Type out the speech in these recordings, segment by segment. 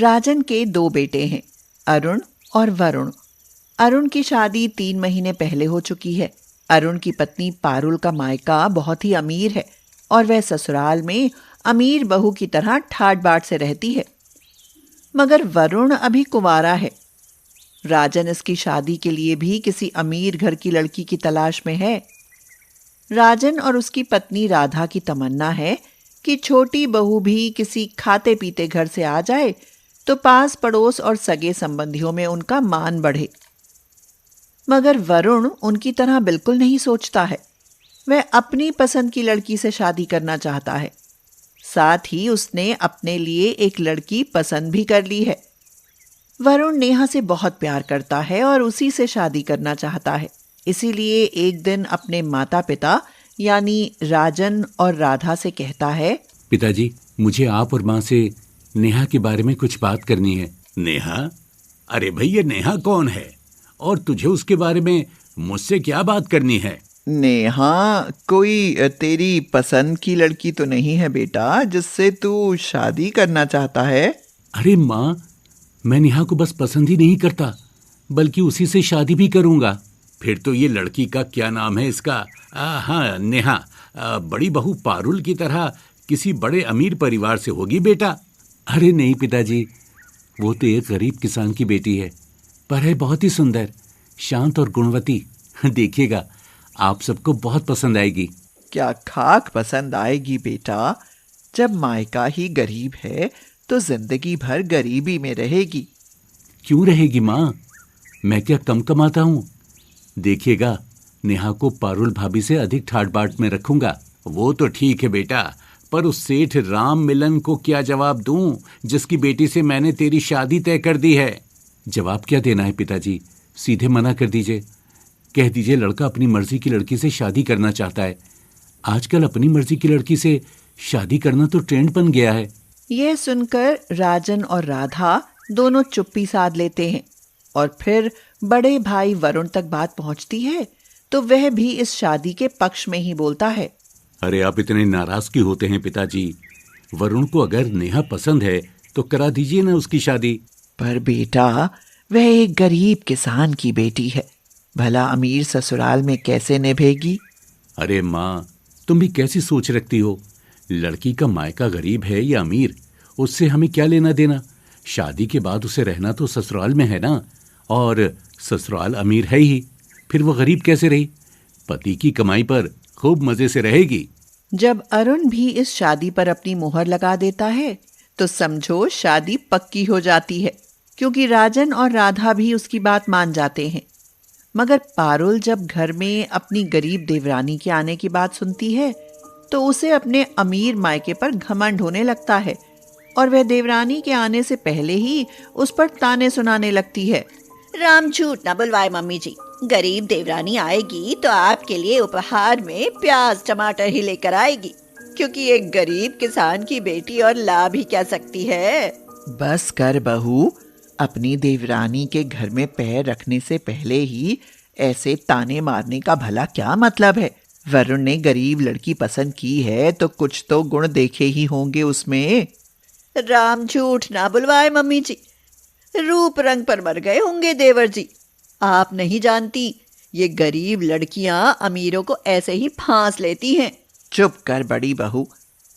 राजन के 2 बेटे हैं, अरुण और वरुण। अरुण की शादी 3 महीने पहले हो चुकी है। अरुण की पत्नी पारुल का मायका बहुत ही अमीर है और वह ससुराल में अमीर बहू की तरह ठाट बाट से रहती है। मगर वरुण अभी कुंवारा है। राजन इसकी शादी के लिए भी किसी अमीर घर की लड़की की तलाश में है। राजन और उसकी पत्नी राधा की तमन्ना है कि छोटी बहू भी किसी खाते पीते घर से आ जाए तो पास पड़ोस और सगे संबंधियों में उनका मान बढ़े। मगर वरुण उनकी तरह बिल्कुल नहीं सोचता है। वह अपनी पसंद की लड़की से शादी करना चाहता है। साथ ही उसने अपने लिए एक लड़की पसंद भी कर ली है। वरुण नेहा से बहुत प्यार करता है और उसी से शादी करना चाहता है। इसीलिए एक दिन अपने माता पिता यानी राजन और राधा से कहता है, पिताजी, मुझे आप और माँ से नेहा के बारे में कुछ बात करनी है। नेहा? अरे भाई, ये नेहा कौन है और तुझे उसके बारे में मुझसे क्या बात करनी है? नेहा कोई तेरी पसंद की लड़की तो नहीं है बेटा, जिससे तू शादी करना चाहता है? अरे माँ, मैं नेहा को बस पसंद ही नहीं करता बल्कि उसी से शादी भी करूंगा। फिर तो ये लड़की का क्या नाम है इसका? हाँ, नेहा। बड़ी बहू पारुल की तरह किसी बड़े अमीर परिवार से होगी बेटा। अरे नहीं पिताजी, वो तो एक गरीब किसान की बेटी है, पर है बहुत ही सुंदर, शांत और गुणवती। देखिएगा, आप सबको बहुत पसंद आएगी। क्या खाक पसंद आएगी बेटा? जब मायका ही गरीब है तो जिंदगी भर गरीबी में रहेगी। क्यों रहेगी माँ? मैं क्या कम कमाता हूँ? देखिएगा, नेहा को पारुल भाभी से अधिक ठाट बाट में रखूंगा। वो तो ठीक है बेटा, पर उस सेठ राम मिलन को क्या जवाब दूं जिसकी बेटी से मैंने तेरी शादी तय कर दी है? जवाब क्या देना है पिताजी? सीधे मना कर दीजिए। कह दीजिए लड़का अपनी मर्जी की लड़की से शादी करना चाहता है। आजकल अपनी मर्जी की लड़की से शादी करना तो ट्रेंड बन गया है। यह सुनकर राजन और राधा दोनों चुप्पी साध लेते हैं और फिर बड़े भाई वरुण तक बात पहुंचती है तो वह भी इस शादी के पक्ष में ही बोलता है। अरे आप इतने नाराज क्यों होते हैं पिताजी? वरुण को अगर नेहा पसंद है तो करा दीजिए ना उसकी शादी। पर बेटा, वह एक गरीब किसान की बेटी है, भला अमीर ससुराल में कैसे निभेगी? अरे माँ, तुम भी कैसी सोच रखती हो? लड़की का मायका गरीब है या अमीर, उससे हमें क्या लेना देना? शादी के बाद उसे रहना तो ससुराल में है ना, और ससुराल अमीर है ही, फिर वो गरीब कैसे रही? पति की कमाई पर खूब मजे से रहेगी। जब अरुण भी इस शादी पर अपनी मोहर लगा देता है तो समझो शादी पक्की हो जाती है, क्योंकि राजन और राधा भी उसकी बात मान जाते हैं। मगर पारुल जब घर में अपनी गरीब देवरानी के आने की बात सुनती है तो उसे अपने अमीर मायके पर घमंड होने लगता है और वह देवरानी के आने से पहले ही उस पर ताने सुनाने लगती है। राम झूठ ना बुलवाए मम्मी जी, गरीब देवरानी आएगी तो आपके लिए उपहार में प्याज टमाटर ही लेकर आएगी, क्योंकि एक गरीब किसान की बेटी और ला भी क्या सकती है। बस कर बहू, अपनी देवरानी के घर में पैर रखने से पहले ही ऐसे ताने मारने का भला क्या मतलब है? वरुण ने गरीब लड़की पसंद की है तो कुछ तो गुण देखे ही होंगे उसमें। राम झूठ ना बुलवाए मम्मी जी, रूप रंग पर मर गए होंगे देवर जी। आप नहीं जानती, ये गरीब लड़कियां अमीरों को ऐसे ही फांस लेती हैं। चुप कर बड़ी बहू,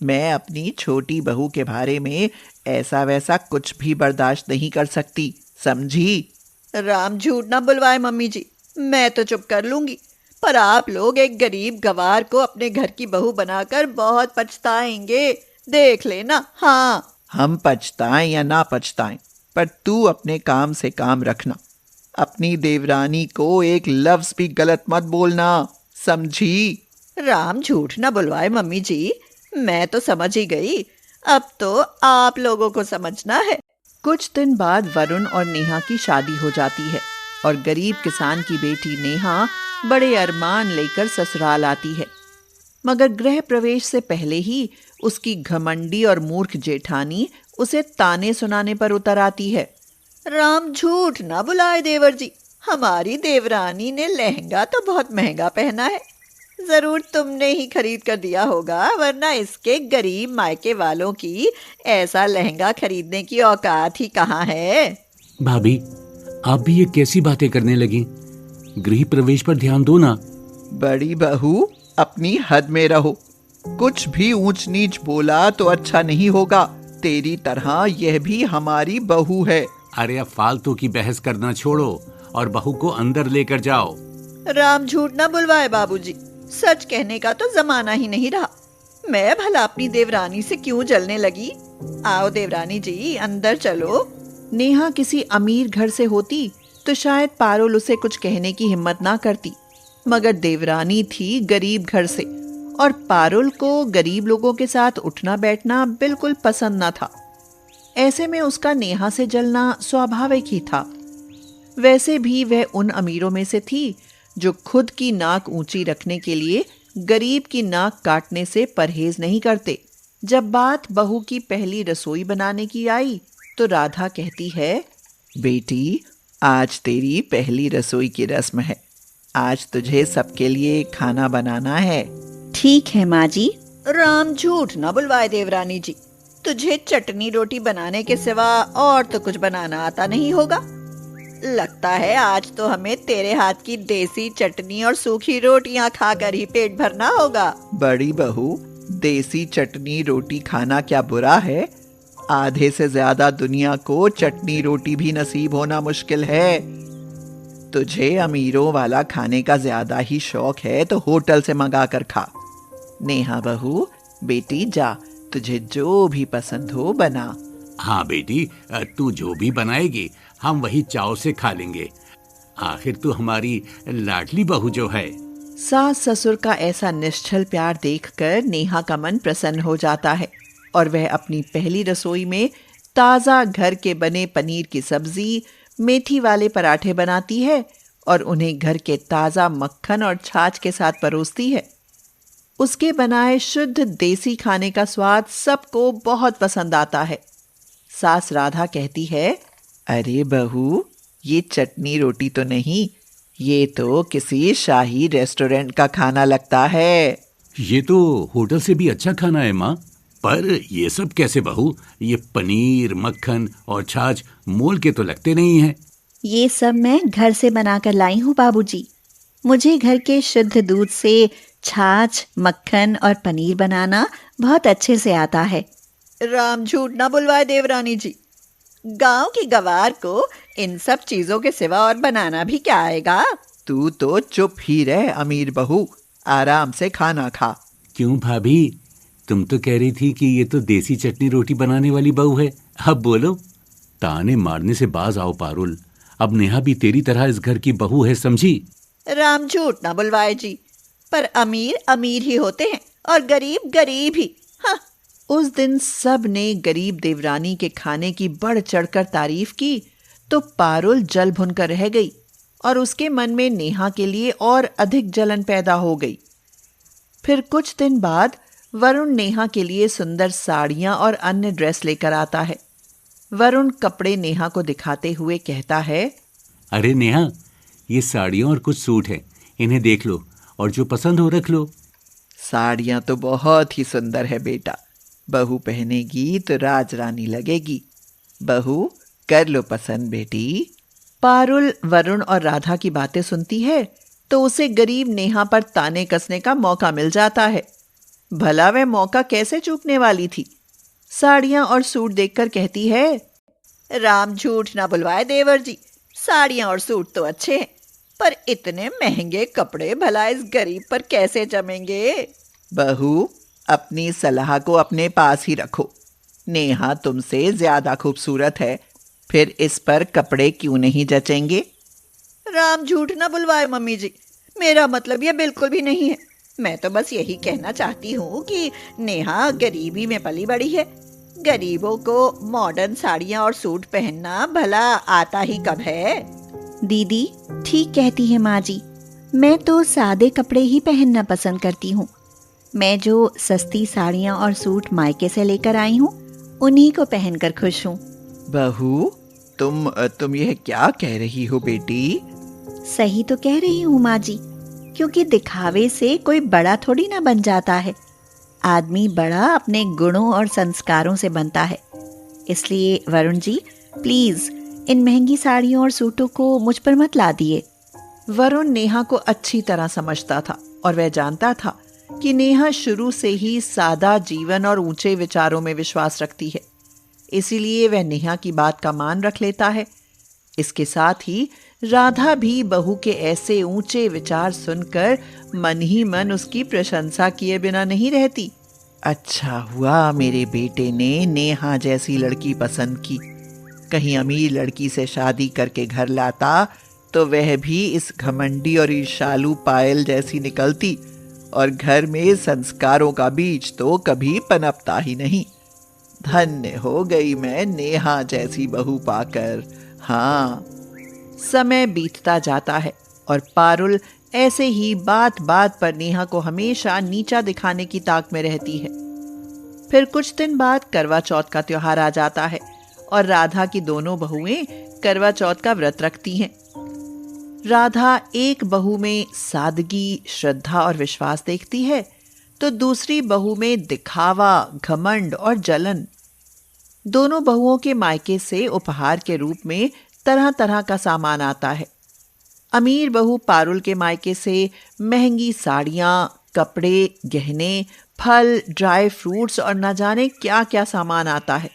मैं अपनी छोटी बहू के बारे में ऐसा वैसा कुछ भी बर्दाश्त नहीं कर सकती, समझी? राम झूठ ना बुलवाए मम्मी जी, मैं तो चुप कर लूंगी, पर आप लोग एक गरीब गवार को अपने घर की बहू बनाकर बहुत पछताएंगे, देख लेना। हाँ, हम पछताएं या ना पछताएं, पर तू अपने काम से काम रखना। अपनी देवरानी को एक लफ्ज भी गलत मत बोलना, समझी? राम झूठ ना बुलवाए मम्मी जी, मैं तो समझ ही गई, अब तो आप लोगों को समझना है। कुछ दिन बाद वरुण और नेहा की शादी हो जाती है और गरीब किसान की बेटी नेहा बड़े अरमान लेकर ससुराल आती है। मगर गृह प्रवेश से पहले ही उसकी घमंडी और मूर्ख जेठानी उसे ताने सुनाने पर उतर आती है। राम झूठ ना बुलाए देवर जी, हमारी देवरानी ने लहंगा तो बहुत महंगा पहना है, जरूर तुमने ही खरीद कर दिया होगा, वरना इसके गरीब मायके वालों की ऐसा लहंगा खरीदने की औकात ही कहाँ है। भाभी, आप भी ये कैसी बातें करने लगी? गृह प्रवेश पर ध्यान दो ना। बड़ी बहू, अपनी हद में रहो। कुछ भी ऊंच नीच बोला तो अच्छा नहीं होगा। तेरी तरह यह भी हमारी बहू है। अरे अब फालतू की बहस करना छोड़ो और बहू को अंदर लेकर जाओ। राम झूठ ना बुलवाए बाबूजी, सच कहने का तो जमाना ही नहीं रहा। मैं भला अपनी देवरानी से क्यों जलने लगी। आओ देवरानी जी, अंदर चलो। नेहा किसी अमीर घर से होती तो शायद पारुल उसे कुछ कहने की हिम्मत ना करती, मगर देवरानी थी गरीब घर से और पारुल को गरीब लोगों के साथ उठना बैठना बिल्कुल पसंद ना था। ऐसे में उसका नेहा से जलना स्वाभाविक ही था। वैसे भी वह उन अमीरों में से थी जो खुद की नाक ऊंची रखने के लिए गरीब की नाक काटने से परहेज नहीं करते। जब बात बहू की पहली रसोई बनाने की आई तो राधा कहती है, बेटी, आज तेरी पहली रसोई की रस्म है। आज तुझे सबके लिए खाना बनाना है। ठीक है माँ जी। राम झूठ ना बुलवाए देवरानी जी, तुझे चटनी रोटी बनाने के सिवा और तो कुछ बनाना आता नहीं होगा। लगता है आज तो हमें तेरे हाथ की देसी चटनी और सूखी रोटियां खाकर ही पेट भरना होगा। बड़ी बहू, देसी चटनी रोटी खाना क्या बुरा है? आधे से ज्यादा दुनिया को चटनी रोटी भी नसीब होना मुश्किल है। तुझे अमीरों वाला खाने का ज्यादा ही शौक है तो होटल से मंगा कर खा। नेहा बहू, बेटी जा, तुझे जो भी पसंद हो बना। हाँ बेटी, तू जो भी बनाएगी हम वही चाव से खा लेंगे। आखिर तू हमारी लाडली बहू जो है। सास ससुर का ऐसा निश्चल प्यार देखकर नेहा का मन प्रसन्न हो जाता है और वह अपनी पहली रसोई में ताज़ा घर के बने पनीर की सब्जी, मेथी वाले पराठे बनाती है और उन्हें घर के ताज़ा मक्खन और छाछ के साथ परोसती है। उसके बनाए शुद्ध देसी खाने का स्वाद सबको बहुत पसंद आता है। सास राधा कहती है, अरे बहू, ये चटनी रोटी तो नहीं, ये तो किसी शाही रेस्टोरेंट का खाना लगता है। ये तो होटल से भी अच्छा खाना है माँ। पर ये सब कैसे बहू? ये पनीर, मक्खन और छाछ मोल के तो लगते नहीं हैं। ये सब मैं घर से बनाकर लाई हूँ बाबूजी। मुझे घर के शुद्ध दूध से छाछ, मक्खन और पनीर बनाना बहुत अच्छे से आता है। राम झूठ ना बुलवाए देवरानी जी, गांव की गवार को इन सब चीजों के सिवा और बनाना भी क्या आएगा। तू तो चुप ही रह अमीर बहू, आराम से खाना खा। क्यों भाभी, तुम तो कह रही थी कि ये तो देसी चटनी रोटी बनाने वाली बहू है। अब बोलो। ताने मारने से बाज आओ पारुल, अब नेहा भी तेरी तरह इस घर की बहू है, समझी? राम झूठ ना बुलवाए जी, पर अमीर अमीर ही होते हैं और गरीब गरीब ही। हाँ। उस दिन सब ने गरीब देवरानी के खाने की बढ़ चढ़कर तारीफ की तो पारुल जल भुनकर रह गई और उसके मन में नेहा के लिए और अधिक जलन पैदा हो गई। फिर कुछ दिन बाद वरुण नेहा के लिए सुंदर साड़ियां और अन्य ड्रेस लेकर आता है। वरुण कपड़े नेहा को दिखाते हुए कहता है, अरे नेहा, ये साड़ियाँ और कुछ सूट हैं, इन्हें देख लो और जो पसंद हो रख लो। साड़ियां तो बहुत ही सुंदर है बेटा, बहू पहनेगी तो राजरानी लगेगी। बहू, कर लो पसंद बेटी। पारुल वरुण और राधा की बातें सुनती है तो उसे गरीब नेहा पर ताने कसने का मौका मिल जाता है। भला वह मौका कैसे चूकने वाली थी। साड़ियां और सूट देखकर कहती है, राम झूठ ना बुलवाए देवर जी, साड़ियां और सूट तो अच्छे हैं, पर इतने महंगे कपड़े भला इस गरीब पर कैसे जमेंगे। बहू, अपनी सलाह को अपने पास ही रखो। नेहा तुमसे ज्यादा खूबसूरत है, फिर इस पर कपड़े क्यों नहीं जचेंगे। राम झूठ ना बुलवाए मम्मी जी, मेरा मतलब ये बिल्कुल भी नहीं है। मैं तो बस यही कहना चाहती हूँ कि नेहा गरीबी में पली बड़ी है। गरीबों को मॉडर्न साड़ियाँ और सूट पहनना भला आता ही कब है। दीदी ठीक कहती है माँ जी, मैं तो सादे कपड़े ही पहनना पसंद करती हूँ। मैं जो सस्ती साड़ियाँ और सूट मायके से लेकर आई हूँ उन्हीं को पहनकर खुश हूँ। बहू, तुम यह क्या कह रही हो बेटी? सही तो कह रही हूँ माँ जी, क्योंकि दिखावे से कोई बड़ा थोड़ी ना बन जाता है। आदमी बड़ा अपने गुणों और संस्कारों से बनता है। इसलिए वरुण जी, प्लीज इन महंगी साड़ियों और सूटों को मुझ पर मत ला दिए। वरुण नेहा को अच्छी तरह समझता था और वह जानता था कि नेहा शुरू से ही सादा जीवन और ऊंचे विचारों में विश्वास रखती है। इसीलिए वह नेहा की बात का मान रख लेता है। इसके साथ ही राधा भी बहू के ऐसे ऊंचे विचार सुनकर मन ही मन उसकी प्रशंसा किए बिना नहीं रहती। अच्छा हुआ मेरे बेटे ने नेहा जैसी लड़की पसंद की। कहीं अमीर लड़की से शादी करके घर लाता तो वह भी इस घमंडी और ईर्ष्यालु पायल जैसी निकलती और घर में संस्कारों का बीज तो कभी पनपता ही नहीं। धन्य हो गई मैं नेहा जैसी बहू पाकर। हाँ, समय बीतता जाता है और पारुल ऐसे ही बात बात पर नेहा को हमेशा नीचा दिखाने की ताक में रहती है। फिर कुछ दिन बाद करवा चौथ का त्योहार आ जाता है और राधा की दोनों बहुएं करवा चौथ का व्रत रखती हैं। राधा एक बहू में सादगी, श्रद्धा और विश्वास देखती है तो दूसरी बहू में दिखावा, घमंड और जलन। दोनों बहुओं के मायके से उपहार के रूप में तरह तरह का सामान आता है। अमीर बहू पारुल के मायके से महंगी साड़ियां, कपड़े, गहने, फल, ड्राई फ्रूट्स और न जाने क्या क्या सामान आता है।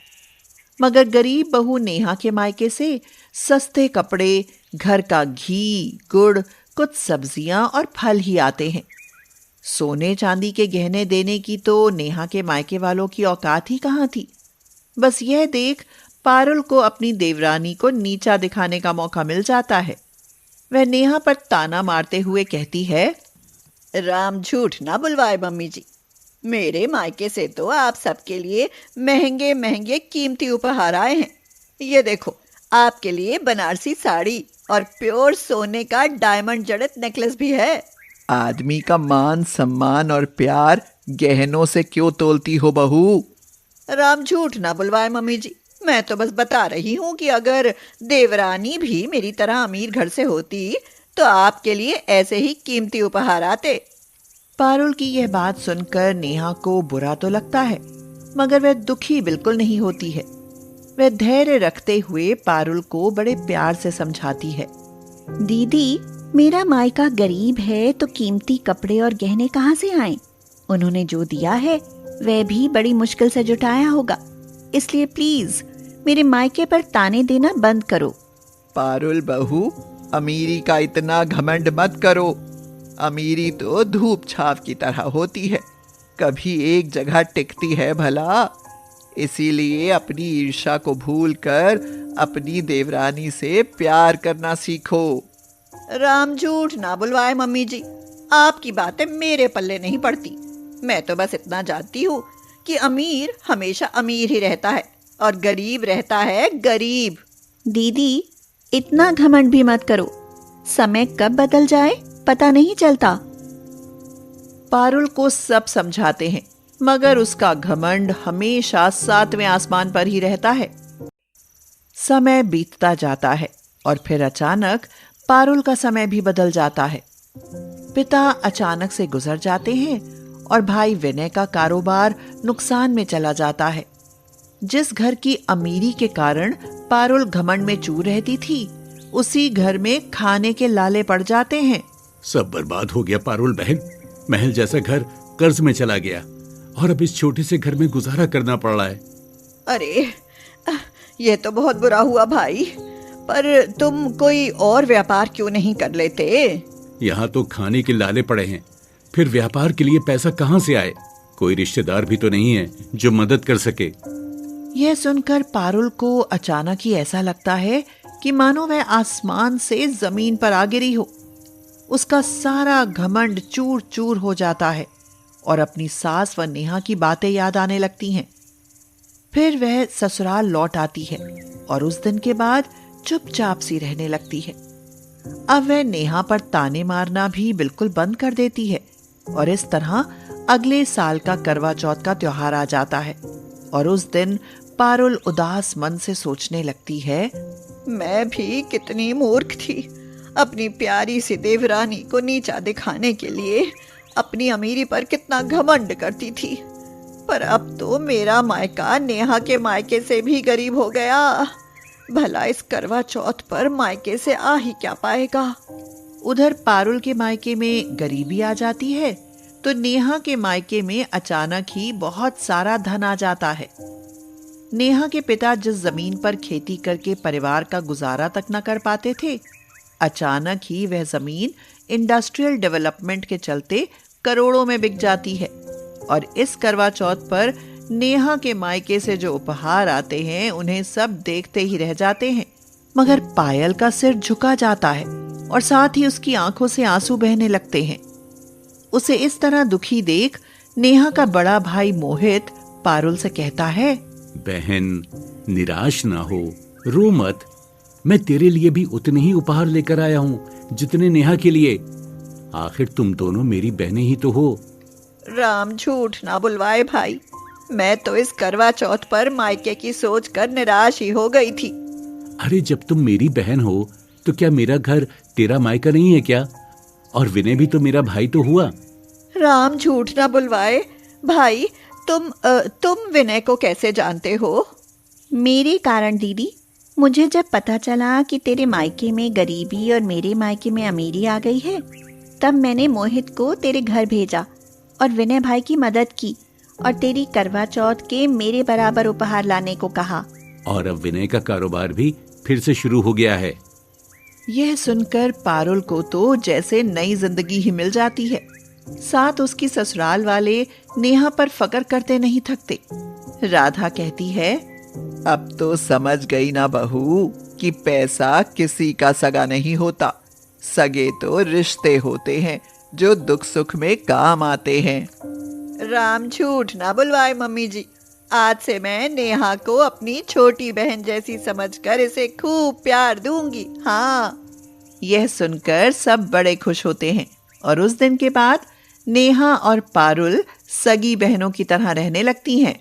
मगर गरीब बहू नेहा के मायके से सस्ते कपड़े, घर का घी, गुड़, कुछ सब्जियां और फल ही आते हैं। सोने चांदी के गहने देने की तो नेहा के मायके वालों की औकात ही कहाँ थी। बस यह देख पारुल को अपनी देवरानी को नीचा दिखाने का मौका मिल जाता है। वह नेहा पर ताना मारते हुए कहती है, राम झूठ ना बुलवाए मम्मी जी। मेरे मायके से तो आप सबके लिए महंगे महंगे कीमती उपहार आए हैं। ये देखो, आपके लिए बनारसी साड़ी और प्योर सोने का डायमंड जड़ित नेकलेस भी है। आदमी का मान सम्मान और प्यार गहनों से क्यों तोलती हो बहू? राम झूठ ना बुलवाए मम्मी जी। मैं तो बस बता रही हूँ कि अगर देवरानी भी मेरी तरह अमीर घर से होती तो आपके लिए ऐसे ही कीमती उपहार आते। पारुल की यह बात सुनकर नेहा को बुरा तो लगता है, मगर वह दुखी बिल्कुल नहीं होती है। वह धैर्य रखते हुए पारुल को बड़े प्यार से समझाती है। दीदी, मेरा मायका गरीब है तो कीमती कपड़े और गहने कहाँ से आए? उन्होंने जो दिया है वह भी बड़ी मुश्किल से जुटाया होगा। इसलिए प्लीज मेरे मायके पर ताने देना बंद करो। पारुल बहू, अमीरी का इतना घमंड मत करो। अमीरी तो धूप छाव की तरह होती है, कभी एक जगह टिकती है भला। इसीलिए अपनी ईर्ष्या को भूलकर अपनी देवरानी से प्यार करना सीखो। राम झूठ ना बुलवाए मम्मी जी। आपकी बातें मेरे पल्ले नहीं पड़ती। मैं तो बस इतना जानती हूँ कि अमीर हमेशा अमीर ही रहता है और गरीब रहता है गरीब। दीदी, इतना घमंड भी मत करो। समय कब बदल जाए पता नहीं चलता। पारुल को सब समझाते हैं, मगर उसका घमंड हमेशा 7वें आसमान पर ही रहता है। समय बीतता जाता है और फिर अचानक पारुल का समय भी बदल जाता है। पिता अचानक से गुजर जाते हैं और भाई विनय का कारोबार नुकसान में चला जाता है। जिस घर की अमीरी के कारण पारुल घमंड में चूर रहती थी, उसी घर में खाने के लाले पड़ जाते हैं। सब बर्बाद हो गया पारुल बहन। महल जैसा घर कर्ज में चला गया और अब इस छोटे से घर में गुजारा करना पड़ रहा है। अरे, ये तो बहुत बुरा हुआ भाई। पर तुम कोई और व्यापार क्यों नहीं कर लेते? यहाँ तो खाने के लाले पड़े हैं, फिर व्यापार के लिए पैसा कहाँ से आए? कोई रिश्तेदार भी तो नहीं है जो मदद कर सके। यह सुनकर पारुल को अचानक ही ऐसा लगता है कि मानो वह आसमान से जमीन पर आ गिरी हो। उसका सारा घमंड चूर चूर हो जाता है और अपनी सास व नेहा की बातें याद आने लगती हैं। फिर वह ससुराल लौट आती है और उस दिन के बाद चुपचाप सी रहने लगती है। अब वह नेहा पर ताने मारना भी बिल्कुल बंद कर देती है और इस तरह अगले साल का करवा चौथ का त्योहार आ जाता है और उस दिन पारुल उदास मन से सोचने लगती है, मैं भी कितनी मूर्ख थी। अपनी प्यारी सी देवरानी को नीचा दिखाने के लिए अपनी अमीरी पर कितना घमंड करती थी, पर अब तो मेरा मायका नेहा के मायके से भी गरीब हो गया। भला इस करवा चौथ पर मायके से आ ही क्या पाएगा। उधर पारुल के मायके में गरीबी आ जाती है तो नेहा के मायके में अचानक ही बहुत सारा धन आ जाता है। नेहा के पिता जिस जमीन पर खेती करके परिवार का गुजारा तक न कर पाते थे, अचानक ही वह जमीन इंडस्ट्रियल डेवलपमेंट के चलते करोड़ों में बिक जाती है। और इस करवा चौथ पर नेहा के मायके से जो उपहार आते हैं उन्हें सब देखते ही रह जाते हैं, मगर पायल का सिर झुका जाता है और साथ ही उसकी आंखों से आंसू बहने लगते हैं। उसे इस तरह दुखी देख नेहा का बड़ा भाई मोहित पारुल से कहता है, बहन निराश ना हो, रो मत। मैं तेरे लिए भी उतने ही उपहार लेकर आया हूँ जितने नेहा के लिए। आखिर तुम दोनों मेरी बहनें ही तो हो। राम झूठ ना बुलवाए भाई, मैं तो इस करवा चौथ पर मायके की सोच कर निराश ही हो गई थी। अरे जब तुम मेरी बहन हो तो क्या मेरा घर तेरा मायका नहीं है क्या? और विनय भी तो मेरा भाई तो हुआ। राम झूठ ना बुलवाए भाई, तुम विनय को कैसे जानते हो? मेरे कारण दीदी। मुझे जब पता चला कि तेरे मायके में गरीबी और मेरे मायके में अमीरी आ गई है, तब मैंने मोहित को तेरे घर भेजा और विनय भाई की मदद की और तेरी करवा चौथ के मेरे बराबर उपहार लाने को कहा। और अब विनय का कारोबार भी फिर से शुरू हो गया है। यह सुनकर पारुल को तो जैसे नई जिंदगी ही मिल जाती है। साथ उसकी ससुराल वाले नेहा पर फकर करते नहीं थकते। राधा कहती है, अब तो समझ गई ना बहू कि पैसा किसी का सगा नहीं होता। सगे तो रिश्ते होते हैं जो दुख सुख में काम आते हैं। राम झूठ ना बुलवाए मम्मी जी, आज से मैं नेहा को अपनी छोटी बहन जैसी समझकर इसे खूब प्यार दूंगी। हाँ। यह सुनकर सब बड़े खुश होते हैं और उस दिन के बाद नेहा और पारुल सगी बहनों की तरह रहने लगती हैं।